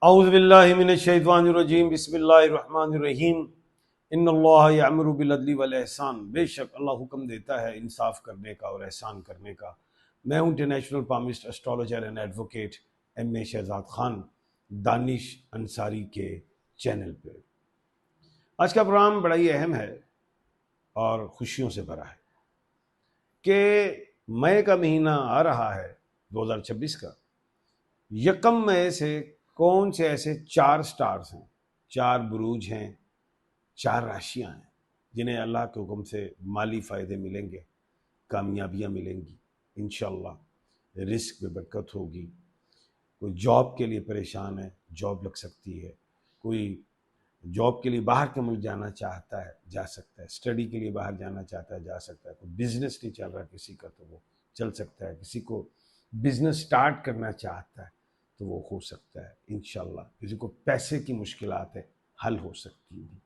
اعوذ باللہ من الشیطان الرجیم بسم اللہ الرحمن الرحیم ان اللہ یامر بالعدل والاحسان۔ بے شک اللہ حکم دیتا ہے انصاف کرنے کا اور احسان کرنے کا۔ میں ہوں international palmist astrologer and advocate M A Shahzad Khan, Danish Ansari کے چینل پہ۔ آج کا پروگرام بڑا ہی اہم ہے اور خوشیوں سے بھرا ہے کہ مئی کا مہینہ آ رہا ہے 2026 کا۔ یکم مئی سے کون سے ایسے 4 سٹارز ہیں، 4 بروج ہیں، 4 راشیاں ہیں جنہیں اللہ کے حکم سے مالی فائدے ملیں گے، کامیابیاں ملیں گی انشاءاللہ، رزق میں برکت ہوگی۔ کوئی جاب کے لیے پریشان ہے، جاب لگ سکتی ہے۔ کوئی جاب کے لیے باہر کے ملک جانا چاہتا ہے جا سکتا ہے، اسٹڈی کے لیے باہر جانا چاہتا ہے جا سکتا ہے۔ کوئی بزنس نہیں چل رہا کسی کا تو وہ چل سکتا ہے، کسی کو بزنس سٹارٹ کرنا چاہتا ہے تو وہ ہو سکتا ہے انشاءاللہ۔ کسی کو پیسے کی مشکلات ہے، حل ہو سکتی ہیں۔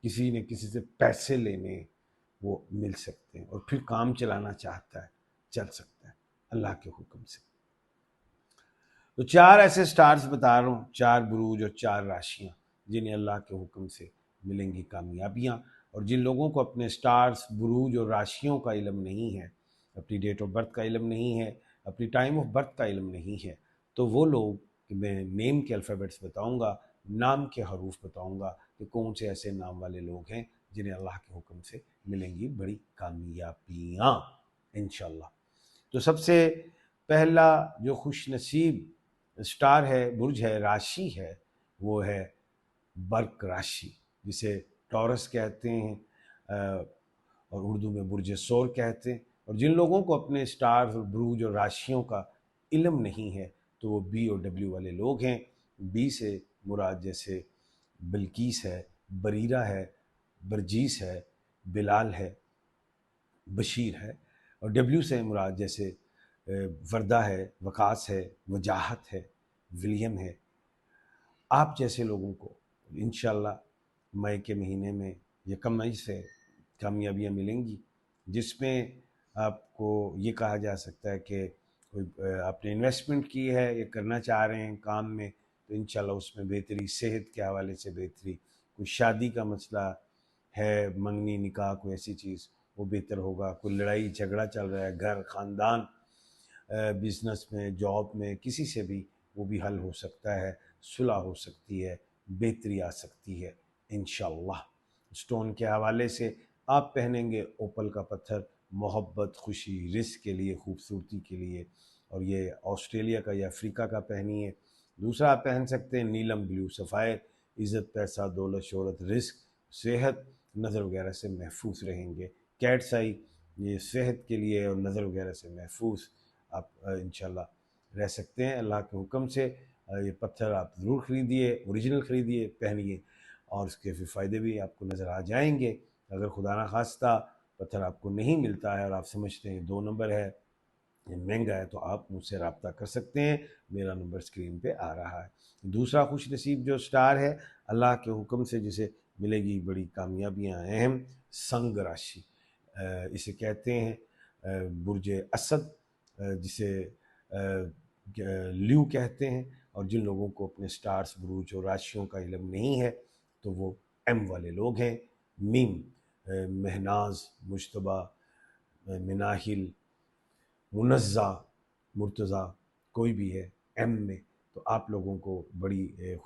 کسی نے کسی سے پیسے لینے وہ مل سکتے ہیں، اور پھر کام چلانا چاہتا ہے چل سکتا ہے اللہ کے حکم سے۔ تو 4 ایسے سٹارز بتا رہا ہوں، 4 بروج اور 4 راشیاں جنہیں اللہ کے حکم سے ملیں گی کامیابیاں۔ اور جن لوگوں کو اپنے سٹارز، بروج اور راشیوں کا علم نہیں ہے، اپنی ڈیٹ آف برتھ کا علم نہیں ہے، اپنی ٹائم آف برتھ کا علم نہیں ہے، تو وہ لوگ، میں نیم کے الفابیٹس بتاؤں گا، نام کے حروف بتاؤں گا کہ کون سے ایسے نام والے لوگ ہیں جنہیں اللہ کے حکم سے ملیں گی بڑی کامیابیاں انشاءاللہ۔ تو سب سے پہلا جو خوش نصیب سٹار ہے، برج ہے، راشی ہے، وہ ہے برق راشی، جسے ٹورس کہتے ہیں اور اردو میں برج سور کہتے ہیں۔ اور جن لوگوں کو اپنے سٹارز اور بروج اور راشیوں کا علم نہیں ہے تو وہ بی اور ڈبلیو والے لوگ ہیں۔ بی سے مراد جیسے بلقیس ہے، بریرہ ہے، برجیس ہے، بلال ہے، بشیر ہے۔ اور ڈبلیو سے مراد جیسے وردہ ہے، وقاص ہے، وجاہت ہے، ولیم ہے۔ آپ جیسے لوگوں کو انشاءاللہ مئی کے مہینے میں، یکم مئی سے کامیابیاں ملیں گی، جس میں آپ کو یہ کہا جا سکتا ہے کہ کوئی آپ نے انویسٹمنٹ کی ہے یا کرنا چاہ رہے ہیں کام میں تو انشاءاللہ اس میں بہتری، صحت کے حوالے سے بہتری، کوئی شادی کا مسئلہ ہے، منگنی نکاح کوئی ایسی چیز، وہ بہتر ہوگا۔ کوئی لڑائی جھگڑا چل رہا ہے گھر، خاندان، بزنس میں، جاب میں، کسی سے بھی، وہ بھی حل ہو سکتا ہے، صلح ہو سکتی ہے، بہتری آ سکتی ہے انشاءاللہ۔ سٹون کے حوالے سے آپ پہنیں گے اوپل کا پتھر، محبت، خوشی، رزق کے لیے، خوبصورتی کے لیے، اور یہ آسٹریلیا کا یا افریقہ کا پہنیے۔ دوسرا آپ پہن سکتے ہیں نیلم بلیو، سفائر، عزت، پیسہ، دولت، شہرت، رزق، صحت، نظر وغیرہ سے محفوظ رہیں گے۔ کیٹس آئی، یہ صحت کے لیے اور نظر وغیرہ سے محفوظ آپ انشاءاللہ رہ سکتے ہیں اللہ کے حکم سے۔ یہ پتھر آپ ضرور خریدیے، اوریجنل خریدیے، پہنیے، اور اس کے پھر فائدے بھی آپ کو نظر آ جائیں گے۔ اگر خدا نخواستہ پتھر آپ کو نہیں ملتا ہے اور آپ سمجھتے ہیں 2 نمبر ہے، یہ مہنگا ہے، تو آپ مجھ سے رابطہ کر سکتے ہیں، میرا نمبر اسکرین پہ آ رہا ہے۔ دوسرا خوش نصیب جو سٹار ہے اللہ کے حکم سے جسے ملے گی بڑی کامیابیاں، اہم، سنگ راشی، اسے کہتے ہیں برج اسد، جسے لیو کہتے ہیں۔ اور جن لوگوں کو اپنے سٹارز، بروج اور راشیوں کا علم نہیں ہے تو وہ ایم والے لوگ ہیں۔ میم، مہناز، مجتبہ، مناہل، منزہ، مرتضیٰ، کوئی بھی ہے ایم میں، تو آپ لوگوں کو بڑی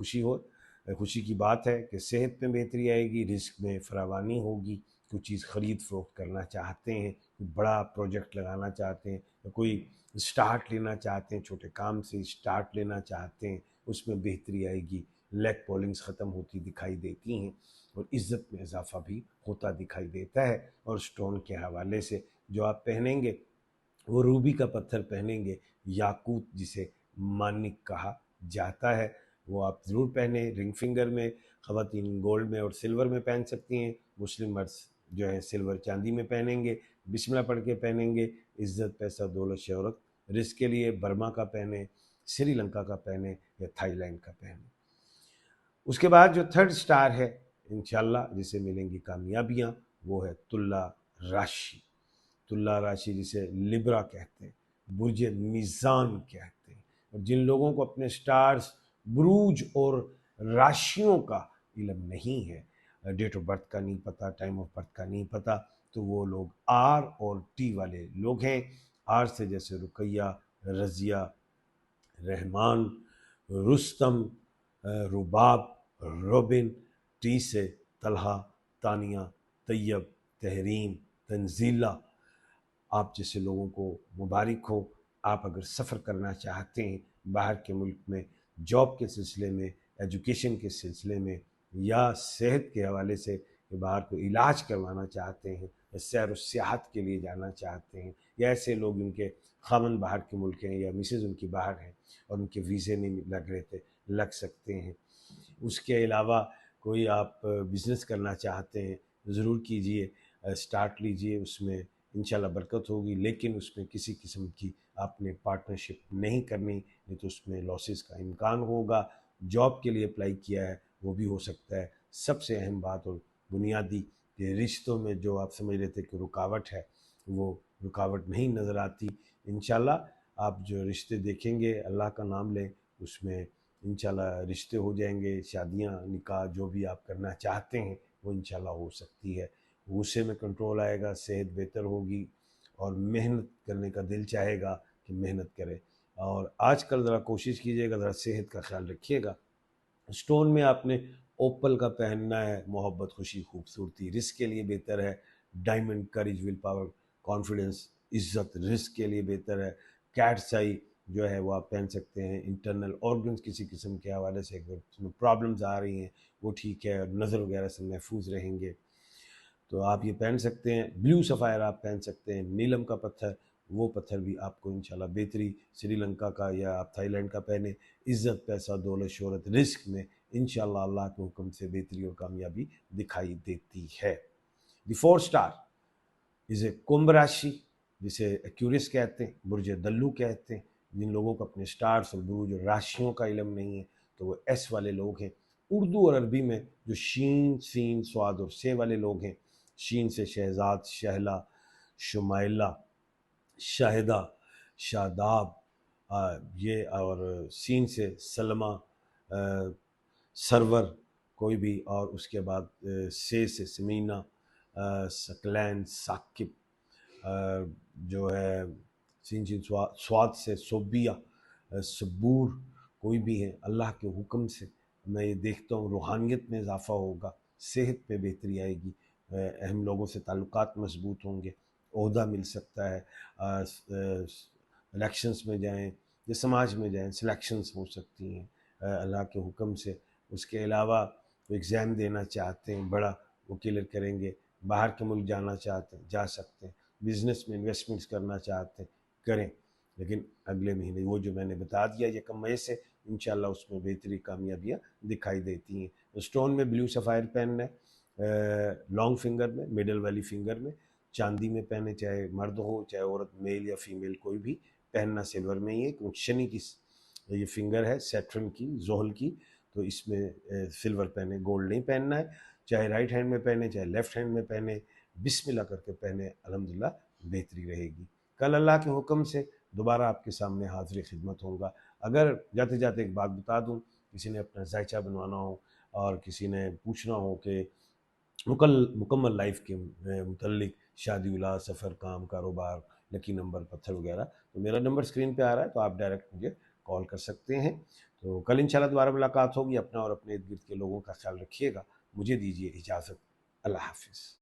خوشی کی بات ہے کہ صحت میں بہتری آئے گی، رزق میں فراوانی ہوگی۔ کوئی چیز خرید فروخت کرنا چاہتے ہیں، کوئی بڑا پروجیکٹ لگانا چاہتے ہیں، یا کوئی سٹارٹ لینا چاہتے ہیں، چھوٹے کام سے سٹارٹ لینا چاہتے ہیں، اس میں بہتری آئے گی۔ لیگ پولنگز ختم ہوتی دکھائی دیتی ہیں، اور عزت میں اضافہ بھی ہوتا دکھائی دیتا ہے۔ اور سٹون کے حوالے سے جو آپ پہنیں گے وہ روبی کا پتھر پہنیں گے، یاقوت جسے مانک کہا جاتا ہے، وہ آپ ضرور پہنیں۔ رنگ فنگر میں، خواتین گولڈ میں اور سلور میں پہن سکتی ہیں، مسلم مرد جو ہے سلور چاندی میں پہنیں گے، بسم اللہ پڑھ کے پہنیں گے۔ عزت، پیسہ، دولت، شہرت، رزق کے لیے برما کا پہنیں، سری لنکا کا پہنیں یا تھائی لینڈ کا پہنیں۔ اس کے بعد جو 3rd سٹار ہے انشاءاللہ جسے ملیں گی کامیابیاں، وہ ہے تلا راشی۔ تلا راشی جسے لبرا کہتے ہیں، برج میزان کہتے ہیں۔ اور جن لوگوں کو اپنے سٹارز، بروج اور راشیوں کا علم نہیں ہے، ڈیٹ آف برتھ کا نہیں پتہ، ٹائم آف برتھ کا نہیں پتہ، تو وہ لوگ آر اور ٹی والے لوگ ہیں۔ آر سے جیسے رقیہ، رضیہ، رحمان، رستم، رباب، روبن، ٹی سے طلحہ، تانیہ، طیب، تحریم، تنزیلہ۔ آپ جیسے لوگوں کو مبارک ہو۔ آپ اگر سفر کرنا چاہتے ہیں باہر کے ملک میں، جاب کے سلسلے میں، ایجوکیشن کے سلسلے میں، یا صحت کے حوالے سے کہ باہر کو علاج کروانا چاہتے ہیں، یا سیر و سیاحت کے لیے جانا چاہتے ہیں، یا ایسے لوگ ان کے خاوند باہر کے ملک ہیں یا مسز ان کی باہر ہیں اور ان کے ویزے نہیں لگ رہے تھے، لگ سکتے ہیں۔ اس کے علاوہ کوئی آپ بزنس کرنا چاہتے ہیں، ضرور کیجئے، سٹارٹ لیجئے، اس میں انشاءاللہ برکت ہوگی، لیکن اس میں کسی قسم کی آپ نے پارٹنرشپ نہیں کرنی، نہیں تو اس میں لاسز کا امکان ہوگا۔ جاب کے لیے اپلائی کیا ہے وہ بھی ہو سکتا ہے۔ سب سے اہم بات اور بنیادی کہ رشتوں میں جو آپ سمجھ رہے تھے کہ رکاوٹ ہے، وہ رکاوٹ نہیں نظر آتی۔ انشاءاللہ آپ جو رشتے دیکھیں گے، اللہ کا نام لیں، اس میں انشاءاللہ رشتے ہو جائیں گے، شادیاں، نکاح، جو بھی آپ کرنا چاہتے ہیں وہ انشاءاللہ ہو سکتی ہے۔ غصے میں کنٹرول آئے گا، صحت بہتر ہوگی، اور محنت کرنے کا دل چاہے گا کہ محنت کرے۔ اور آج کل ذرا کوشش کیجیے گا، ذرا صحت کا خیال رکھیے گا۔ سٹون میں آپ نے اوپل کا پہننا ہے، محبت، خوشی، خوبصورتی، رزق کے لیے بہتر ہے۔ Diamond, courage, will power, confidence, عزت، رزق کے لیے بہتر ہے۔ کیٹس آئی جو ہے وہ آپ پہن سکتے ہیں۔ انٹرنل آرگنز کسی قسم کے حوالے سے اگر اس میں پرابلمز آ رہی ہیں وہ ٹھیک ہے، اور نظر وغیرہ سے محفوظ رہیں گے تو آپ یہ پہن سکتے ہیں۔ بلیو سفائر آپ پہن سکتے ہیں۔ نیلم کا پتھر، وہ پتھر بھی آپ کو انشاءاللہ بہتری، سری لنکا کا یا آپ تھائی لینڈ کا پہنیں۔ عزت، پیسہ، دولت، شہرت، رزق میں انشاءاللہ اللہ کے حکم سے بہتری اور کامیابی دکھائی دیتی ہے۔ دی 4 اسٹار اسے کمبھ راشی، جسے ایکیورس کہتے ہیں، برج دلو کہتے ہیں۔ جن لوگوں کو اپنے سٹارز اور بروج اور راشیوں کا علم نہیں ہے تو وہ ایس والے لوگ ہیں۔ اردو اور عربی میں جو شین، سین، سواد اور سے والے لوگ ہیں، شین سے شہزاد، شہلا، شمائلہ، شاہدہ، شاداب، یہ، اور سین سے سلمہ، سرور کوئی بھی، اور اس کے بعد سے سمینہ، سکلین، ثاقب، جو ہے سین سین سواد سے صوبیہ، صبور کوئی بھی ہے۔ اللہ کے حکم سے میں یہ دیکھتا ہوں روحانیت میں اضافہ ہوگا، صحت پہ بہتری آئے گی، اہم لوگوں سے تعلقات مضبوط ہوں گے، عہدہ مل سکتا ہے، الیکشنز میں جائیں یا سماج میں جائیں، سلیکشنز ہو سکتی ہیں اللہ کے حکم سے۔ اس کے علاوہ ایگزام دینا چاہتے ہیں بڑا، وہ کلیئر کریں گے۔ باہر کے ملک جانا چاہتے ہیں جا سکتے ہیں۔ بزنس میں انویسٹمنٹس کرنا چاہتے ہیں کریں، لیکن اگلے مہینے وہ جو میں نے بتا دیا 1 مئی سے انشاءاللہ اس میں بہتری، کامیابیاں دکھائی دیتی ہیں۔ اسٹون میں بلیو سفائر پہننا ہے، لانگ فنگر میں، مڈل والی فنگر میں، چاندی میں پہنے، چاہے مرد ہو چاہے عورت، میل یا فیمیل کوئی بھی پہننا سلور میں ہی ہے، کیونکہ شنی کی یہ فنگر ہے، سیٹرن کی، زحل کی، تو اس میں سلور پہنے، گولڈ نہیں پہننا ہے۔ چاہے رائٹ ہینڈ میں پہنے چاہے لیفٹ ہینڈ میں پہنے، بسم اللہ کر کے پہنے، الحمدللہ بہتری رہے گی۔ کل اللہ کے حکم سے دوبارہ آپ کے سامنے حاضر خدمت ہوں گا۔ اگر جاتے جاتے ایک بات بتا دوں، کسی نے اپنا ذائچہ بنوانا ہو اور کسی نے پوچھنا ہو کہ مکمل لائف کے متعلق، شادی، اولاد، سفر، کام، کاروبار، لکی نمبر، پتھر وغیرہ، تو میرا نمبر اسکرین پہ آ رہا ہے، تو آپ ڈائریکٹ مجھے کال کر سکتے ہیں۔ تو کل انشاءاللہ دوبارہ ملاقات ہوگی۔ اپنا اور اپنے ارد گرد کے لوگوں کا خیال رکھیے گا۔ مجھے دیجیے اجازت۔ اللہ حافظ۔